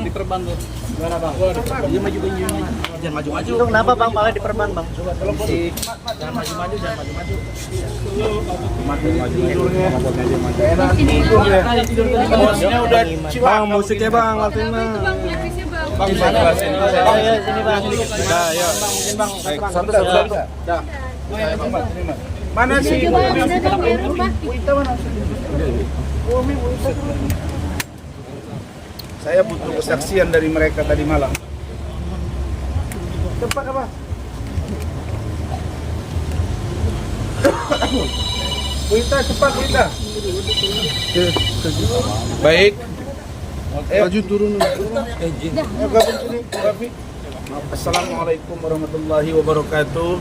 Di perban tuh. Gimana bang? Dia maju-maju. Jangan maju-maju. Itu kenapa bang malah di perban bang? Coba tolong jangan maju-maju, jangan maju-maju. Bosnya udah Bang, musiknya bang, Alvin mah. Bang, gimana rasanya? Ayo sini bang. Nah, ya. Satu. Mana sih? Saya butuh kesaksian dari mereka tadi malam. Tempat apa? Wita, cepat Wita. Baik. Maju turun. Gabung sini, Rafi. Assalamualaikum warahmatullahi wabarakatuh.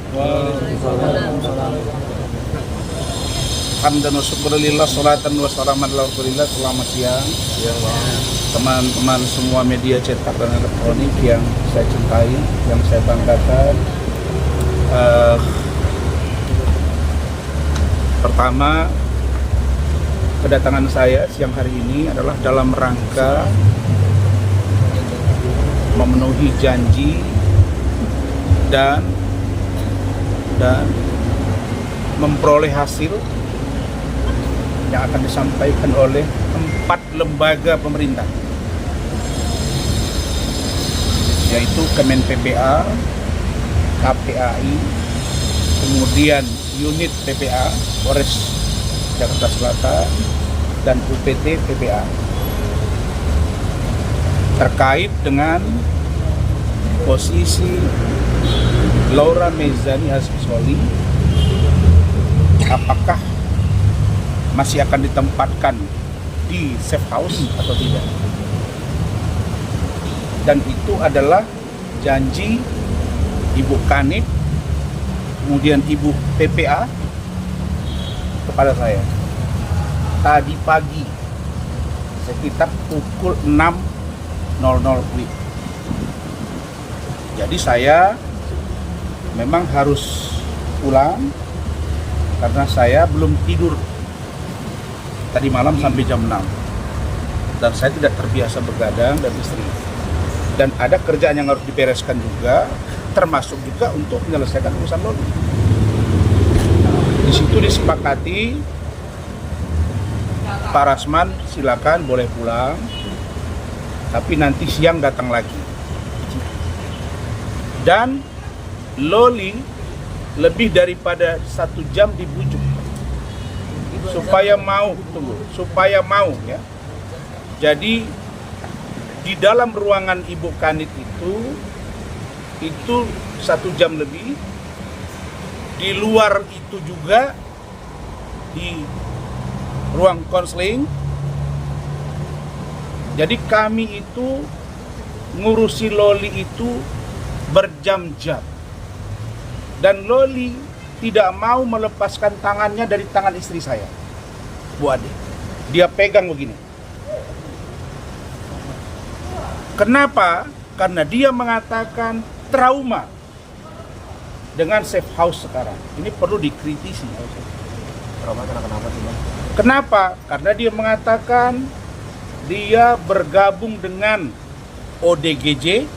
Hamdan wa syukurillah, salatan wa salaman ala rasulillah. Selamat siang teman-teman semua media cetak dan elektronik yang saya cintai, yang saya banggakan. Pertama, kedatangan saya siang hari ini adalah dalam rangka memenuhi janji dan memperoleh hasil yang akan disampaikan oleh 4 lembaga pemerintah, yaitu Kemen PPA, KPAI, kemudian unit PPA Polres Jakarta Selatan, dan UPT PPA terkait dengan posisi Laura Mezani Azmiswali, apakah masih akan ditempatkan di safe house atau tidak. Dan itu adalah janji Ibu Kanit, kemudian Ibu PPA kepada saya tadi pagi sekitar pukul 6.00 WIB. Jadi saya memang harus pulang karena saya belum tidur tadi malam sampai jam 6, dan saya tidak terbiasa begadang dan istri, dan ada kerjaan yang harus dibereskan juga, termasuk juga untuk menyelesaikan urusan loli. Di situ disepakati Pak Rasman silakan boleh pulang, tapi nanti siang datang lagi. Dan loli lebih daripada 1 jam dibujuk supaya mau ya. Jadi di dalam ruangan Ibu Kanit itu 1 jam lebih. Di luar itu juga di ruang konseling. Jadi kami itu ngurusi loli itu berjam-jam, dan loli tidak mau melepaskan tangannya dari tangan istri saya, Bu Ade. Dia pegang begini. Kenapa? Karena dia mengatakan trauma dengan safe house sekarang. Ini perlu dikritisi. Trauma kenapa sih bang? Kenapa? Karena dia mengatakan dia bergabung dengan ODGJ,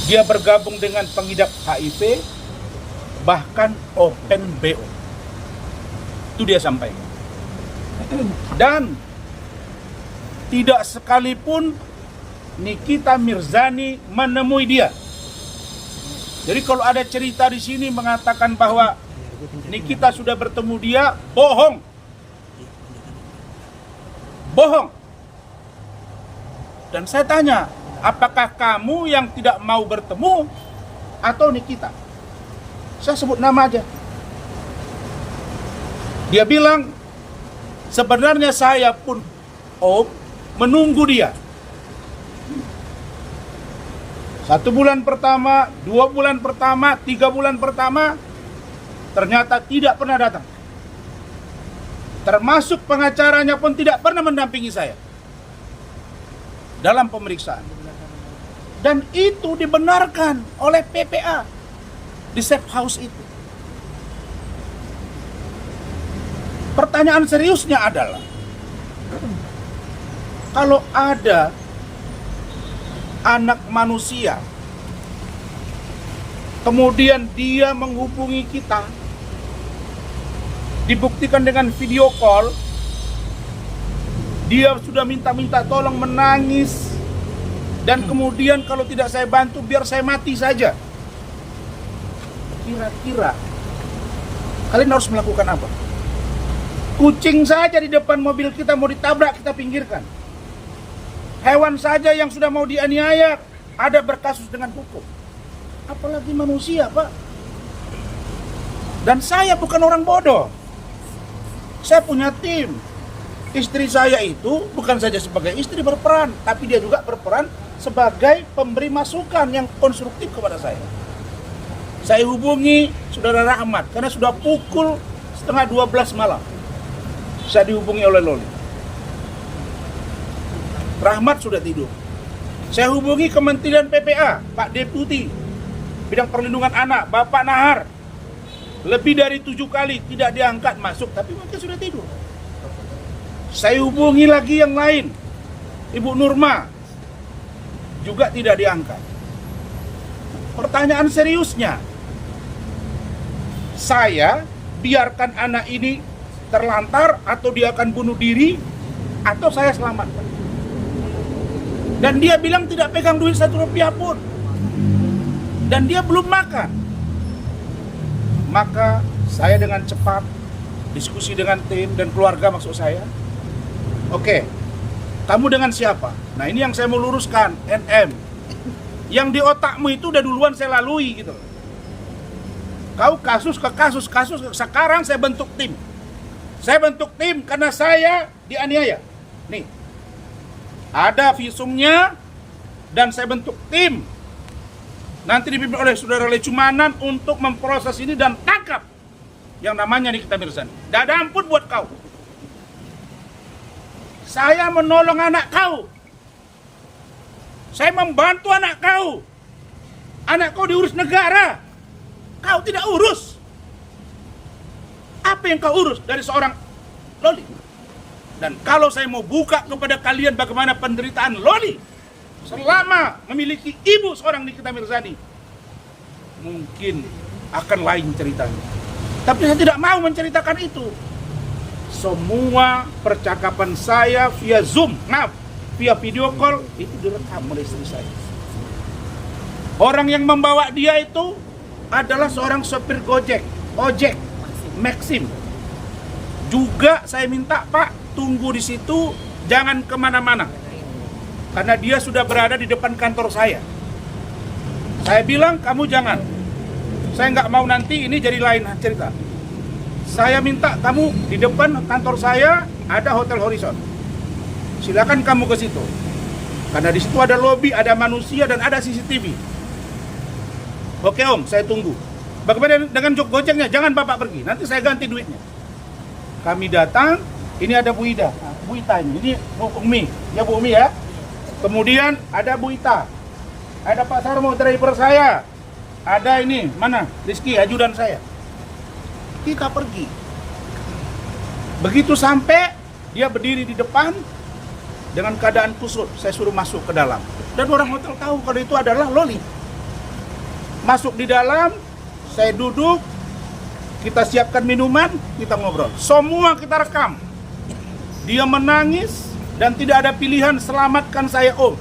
dia bergabung dengan pengidap HIV, bahkan Open BO. Itu dia sampaikan. Dan tidak sekalipun Nikita Mirzani menemui dia. Jadi kalau ada cerita di sini mengatakan bahwa Nikita sudah bertemu dia, bohong. Bohong. Dan saya tanya, apakah kamu yang tidak mau bertemu atau Nikita? Saya sebut nama aja. Dia bilang, sebenarnya saya pun menunggu dia. 1 bulan pertama, 2 bulan pertama, 3 bulan pertama, ternyata tidak pernah datang. Termasuk pengacaranya pun tidak pernah mendampingi saya dalam pemeriksaan. Dan itu dibenarkan oleh PPA di safe house itu. Pertanyaan seriusnya adalah, Kalau ada anak manusia, kemudian dia menghubungi kita, dibuktikan dengan video call, dia sudah minta-minta tolong, menangis, dan kemudian kalau tidak saya bantu biar saya mati saja. Kira-kira kalian harus melakukan apa? Kucing saja di depan mobil kita mau ditabrak, kita pinggirkan. Hewan saja yang sudah mau dianiaya ada berkasus dengan hukum. Apalagi manusia, Pak. Dan saya bukan orang bodoh. Saya punya tim. Istri saya itu bukan saja sebagai istri berperan, tapi dia juga berperan sebagai pemberi masukan yang konstruktif kepada saya. Saya hubungi Saudara Rahmat karena sudah pukul 11:30 malam. Saya dihubungi oleh Loli. Rahmat sudah tidur. Saya hubungi Kementerian PPA, Pak Deputi Bidang Perlindungan Anak, Bapak Nahar. Lebih dari 7 kali tidak diangkat masuk, tapi mereka sudah tidur. Saya hubungi lagi yang lain, Ibu Nurma, juga tidak diangkat. Pertanyaan seriusnya, saya biarkan anak ini terlantar atau dia akan bunuh diri atau saya selamatkan. Dan dia bilang tidak pegang duit 1 rupiah pun. Dan dia belum makan. Maka saya dengan cepat diskusi dengan tim dan keluarga maksud saya. Oke, kamu dengan siapa? Nah ini yang saya mau luruskan, NM. Yang di otakmu itu udah duluan saya lalui gitu. Kau kasus ke kasus, sekarang saya bentuk tim. Saya bentuk tim karena saya dianiaya. Nih, ada visumnya dan saya bentuk tim. Nanti dipimpin oleh Saudara Lecumanan untuk memproses ini dan tangkap yang namanya Nikita Mirzani. Tidak ada ampun buat kau. Saya menolong anak kau. Saya membantu anak kau. Anak kau diurus negara. Kau tidak urus. Apa yang kau urus dari seorang Loli? Dan kalau saya mau buka kepada kalian bagaimana penderitaan Loli selama memiliki ibu seorang Nikita Mirzani, mungkin akan lain ceritanya. Tapi saya tidak mau menceritakan itu. Semua percakapan saya via Zoom, via video call, itu direkam oleh istri saya. Orang yang membawa dia itu adalah seorang sopir ojek, Maxim. Juga saya minta, Pak, tunggu di situ, jangan kemana-mana. Karena dia sudah berada di depan kantor saya. Saya bilang, kamu jangan. Saya nggak mau nanti ini jadi lain cerita. Saya minta kamu di depan kantor saya ada Hotel Horizon. Silakan kamu ke situ. Karena di situ ada lobi, ada manusia, dan ada CCTV. Oke Om, saya tunggu. Bagaimana dengan Gojeknya? Jangan Bapak pergi, nanti saya ganti duitnya. Kami datang, ini ada Bu Ida. Nah, Bu Ita ini Bu Umi. Ya Bu Umi ya. Kemudian ada Bu Ita. Ada Pak Sarmo, driver saya. Ada ini, mana? Rizky, ajudan saya. Kita pergi. Begitu sampai, dia berdiri di depan dengan keadaan kusut. Saya suruh masuk ke dalam. Dan orang hotel tahu kalau itu adalah Loli. Masuk di dalam, saya duduk, kita siapkan minuman, kita ngobrol. Semua kita rekam. Dia menangis dan tidak ada pilihan, selamatkan saya Om.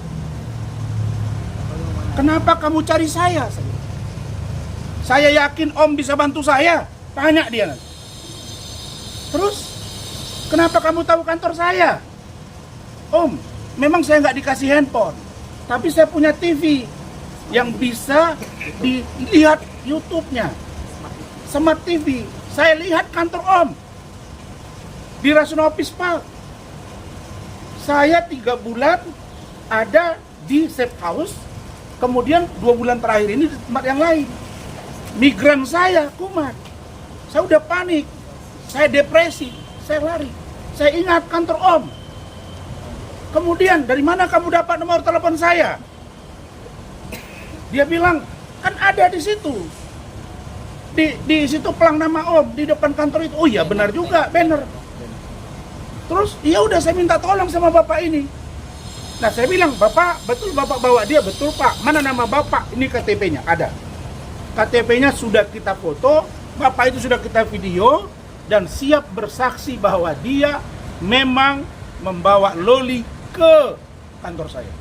Kenapa kamu cari saya? Saya yakin Om bisa bantu saya. Tanya dia nanti. Terus, kenapa kamu tahu kantor saya? Om, memang saya nggak dikasih handphone, tapi saya punya TV yang bisa dilihat YouTube-nya. Smart TV. Saya lihat kantor Om di Rasunopis Park. Saya 3 bulan ada di safe house. Kemudian 2 bulan terakhir ini di tempat yang lain. Migran saya kumat. Saya udah panik. Saya depresi. Saya lari. Saya ingat kantor Om. Kemudian dari mana kamu dapat nomor telepon saya? Dia bilang, kan ada di situ. Di situ pelang nama Om di depan kantor itu. Oh iya benar juga, banner. Terus ya udah saya minta tolong sama bapak ini. Nah saya bilang, Bapak, betul Bapak bawa dia? Betul Pak. Mana nama Bapak? Ini KTP-nya, ada. KTP-nya sudah kita foto, Bapak itu sudah kita video, dan siap bersaksi bahwa dia memang membawa Loli ke kantor saya.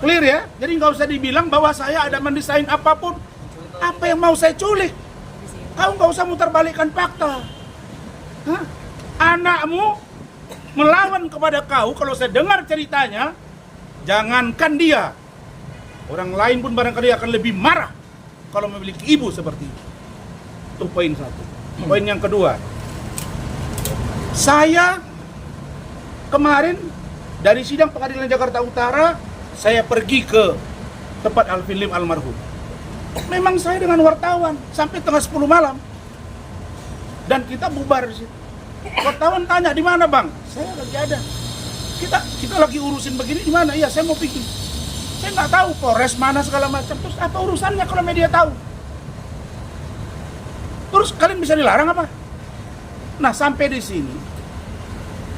Clear ya? Jadi nggak usah dibilang bahwa saya ada mendesain apapun. Apa yang mau saya culik? Kau nggak usah mutarbalikkan fakta. Hah? Anakmu melawan kepada kau, kalau saya dengar ceritanya, jangankan dia, orang lain pun barangkali akan lebih marah kalau memiliki ibu seperti itu. Itu poin satu. Poin yang kedua, saya kemarin dari sidang pengadilan Jakarta Utara, saya pergi ke tempat Alvin Lim almarhum. Memang saya dengan wartawan sampai tengah 10 malam. Dan kita bubar di situ. Wartawan tanya, di mana Bang? Saya lagi ada. Kita lagi urusin begini, di mana? Iya, saya mau pergi. Saya nggak tahu Polres mana segala macam. Terus apa urusannya kalau media tahu? Terus kalian bisa dilarang apa? Nah, sampai di sini.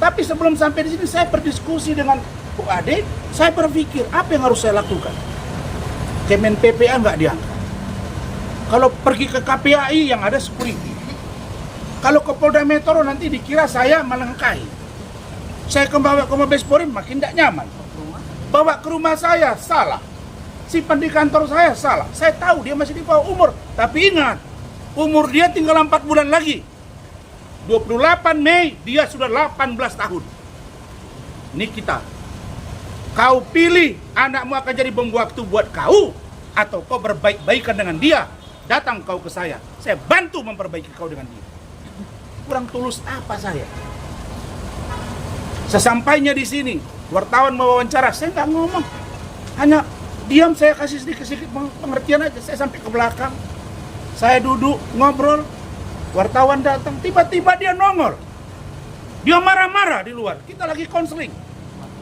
Tapi sebelum sampai di sini saya berdiskusi dengan Bu Ade, saya berpikir apa yang harus saya lakukan. Kemen PPA nggak diangkat. Kalau pergi ke KPAI yang ada security. Kalau ke Polda Metro nanti dikira saya melengkai. Saya bawa ke Mabes Polri makin tidak nyaman. Bawa ke rumah saya salah. Simpan di kantor saya salah. Saya tahu dia masih di bawah umur. Tapi ingat, umur dia tinggal 4 bulan lagi. 28 Mei dia sudah 18 tahun. Ini kita. Kau pilih anakmu akan jadi bom waktu buat kau, atau kau berbaik-baikan dengan dia. Datang kau ke saya bantu memperbaiki kau dengan dia. Kurang tulus apa saya? Sesampainya di sini, wartawan mewawancara, saya nggak ngomong. Hanya diam, saya kasih sedikit-sedikit pengertian aja. Saya sampai ke belakang, saya duduk, ngobrol. Wartawan datang, tiba-tiba dia nongol. Dia marah-marah di luar. Kita lagi konseling.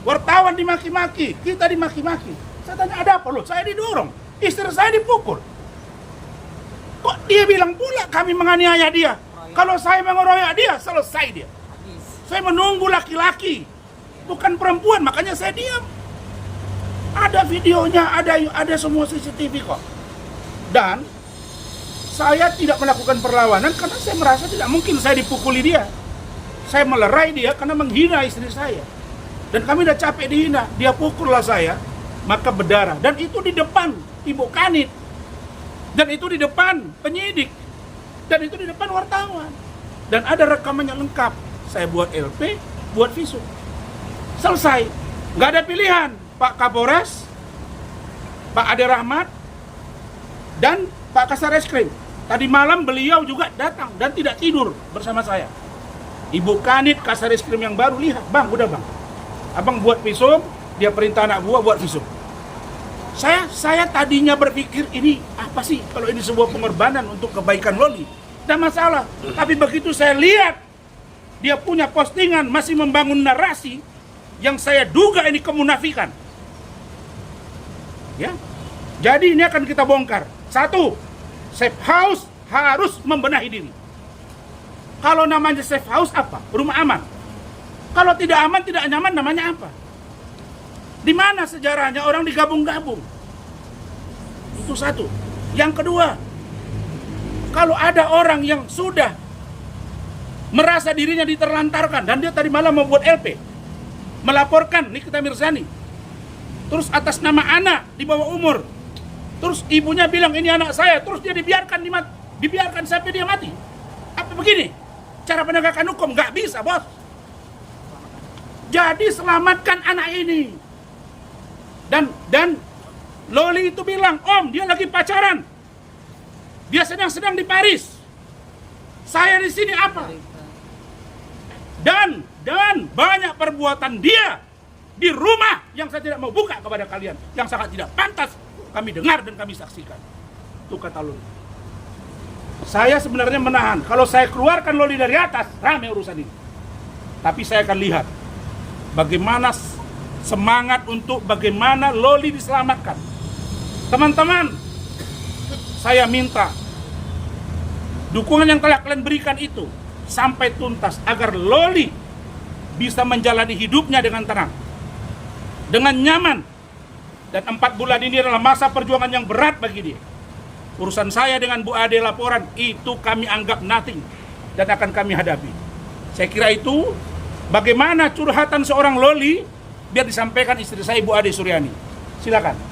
Wartawan dimaki-maki, kita dimaki-maki. Saya tanya, ada apa loh? Saya didorong, istri saya dipukul. Kok dia bilang pula kami menganiaya dia? Kalau saya mengeroyok dia, selesai dia. Saya menunggu laki-laki, bukan perempuan, makanya saya diam. Ada videonya, ada semua CCTV kok. Dan saya tidak melakukan perlawanan karena saya merasa tidak mungkin saya dipukuli dia. Saya melerai dia karena menghina istri saya. Dan kami udah capek dihina, dia pukullah saya, maka berdarah. Dan itu di depan Ibu Kanit. Dan itu di depan penyidik. Dan itu di depan wartawan. Dan ada rekamannya lengkap. Saya buat LP, buat visum. Selesai. Nggak ada pilihan. Pak Kapolres, Pak Ade Rahmat, dan Pak Kasareskrim. Tadi malam beliau juga datang dan tidak tidur bersama saya. Ibu Kanit, Kasareskrim yang baru, lihat, Bang, udah Bang. Abang buat visum, dia perintah anak buah buat visum. Saya tadinya berpikir ini apa sih kalau ini sebuah pengorbanan untuk kebaikan Loli. Tidak masalah. Tapi begitu saya lihat dia punya postingan masih membangun narasi yang saya duga ini kemunafikan. Ya. Jadi ini akan kita bongkar. 1, safe house harus membenahi diri. Kalau namanya safe house apa? Rumah aman. Kalau tidak aman, tidak nyaman, namanya apa? Di mana sejarahnya orang digabung-gabung? Itu 1. Yang kedua, kalau ada orang yang sudah merasa dirinya diterlantarkan dan dia tadi malam membuat LP, melaporkan Nikita Mirzani, terus atas nama anak di bawah umur, terus ibunya bilang ini anak saya, terus dia dibiarkan sampai dia mati. Apa begini? Cara penegakan hukum? Nggak bisa, bos. Jadi selamatkan anak ini. Dan Loli itu bilang, Om, dia lagi pacaran. Dia sedang di Paris. Saya di sini apa? Dan banyak perbuatan dia di rumah yang saya tidak mau buka kepada kalian, yang sangat tidak pantas kami dengar dan kami saksikan. Itu kata Loli. Saya sebenarnya menahan. Kalau saya keluarkan Loli dari atas, ramai urusan ini. Tapi saya akan lihat bagaimana semangat untuk bagaimana Loli diselamatkan. Teman-teman, saya minta dukungan yang telah kalian berikan itu sampai tuntas agar Loli bisa menjalani hidupnya dengan tenang. dengan nyaman. Dan 4 bulan ini adalah masa perjuangan yang berat bagi dia. Urusan saya dengan Bu Ade laporan itu kami anggap nothing dan akan kami hadapi. Saya kira itu bagaimana curhatan seorang Loli biar disampaikan istri saya Bu Ade Suryani. Silakan.